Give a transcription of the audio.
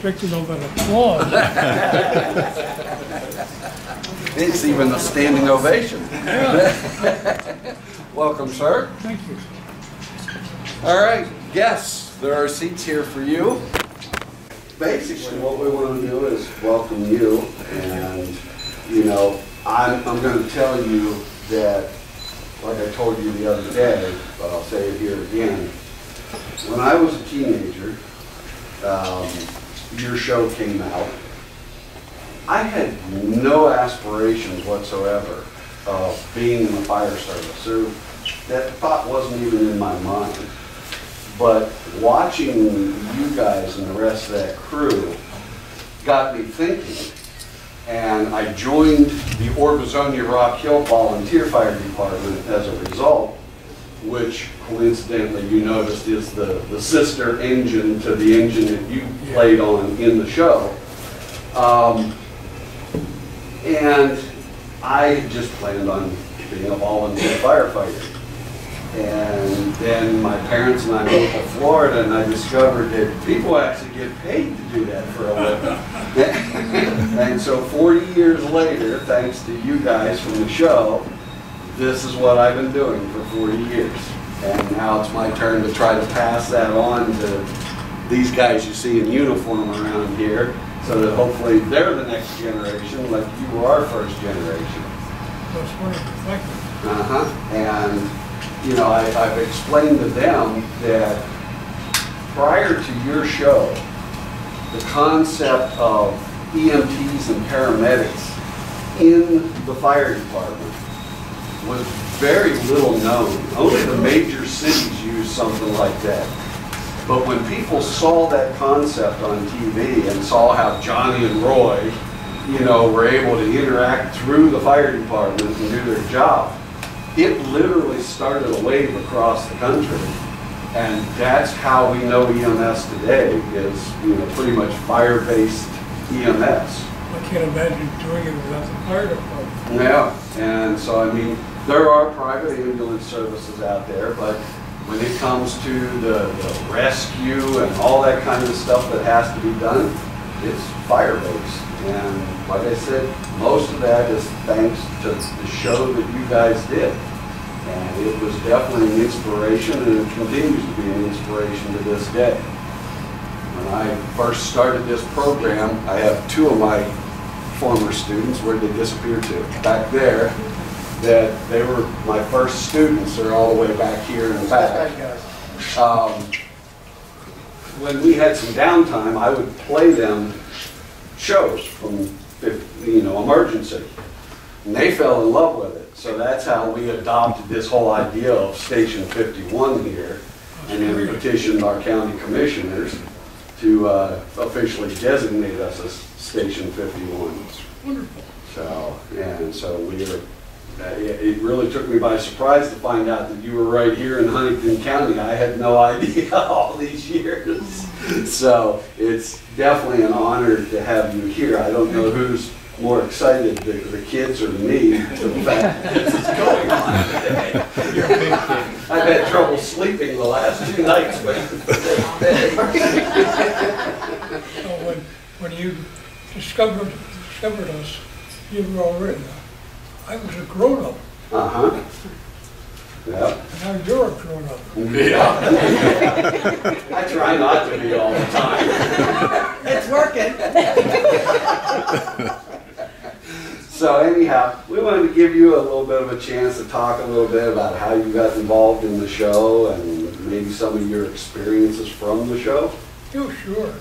expecting all that applause. It's even a standing ovation. Yeah. Welcome, sir. Thank you. All right, guests, there are seats here for you. Basically, what we want to do is welcome you, and you know, I'm going to tell you that, like I told you the other day, but I'll say it here again. When I was a teenager, your show came out. I had no aspirations whatsoever of being in the fire service. So that thought wasn't even in my mind. But watching you guys and the rest of that crew got me thinking. And I joined the Orbizonia Rock Hill Volunteer Fire Department as a result, which coincidentally you noticed is the sister engine to the engine that you played on in the show. And I just planned on being a volunteer firefighter. And then my parents and I moved to Florida, and I discovered that people actually get paid to do that for a living. And so 40 years later, thanks to you guys from the show, this is what I've been doing for 40 years. And now it's my turn to try to pass that on to these guys you see in uniform around here, so that hopefully they're the next generation, like you were our first generation. That's wonderful. Thank you. And you know, I've explained to them that prior to your show, the concept of EMTs and paramedics in the fire department was very little known. Only the major cities use something like that. But when people saw that concept on TV and saw how Johnny and Roy, you know, were able to interact through the fire department and do their job, it literally started a wave across the country. And that's how we know EMS today is, you know, pretty much fire-based EMS. I can't imagine doing it without the fire department. Yeah, and so I mean, there are private ambulance services out there, but when it comes to the rescue and all that kind of stuff that has to be done, it's fire-based. And like I said, most of that is thanks to the show that you guys did. And it was definitely an inspiration, and it continues to be an inspiration to this day. When I first started this program, I have two of my former students, where'd they disappear to? Back there, that they were my first students. They're all the way back here in the back. When we had some downtime, I would play them shows from, you know, emergency. And they fell in love with it. So that's how we adopted this whole idea of Station 51 here, and then petitioned our county commissioners to officially designate us as Station 51. Wonderful. So, and so we are, it really took me by surprise to find out that you were right here in Huntington County. I had no idea all these years. So it's definitely an honor to have you here. I don't know who's more excited, the kids or me, to the fact that this is going on today. You're a big kid. I've had trouble sleeping the last 2 nights. When you discovered us, you were already, I was a grown-up. Yeah. Now you're a grown-up. Yeah. I try not to be all the time. It's working. So anyhow, we wanted to give you a little bit of a chance to talk a little bit about how you got involved in the show and maybe some of your experiences from the show. Oh, sure.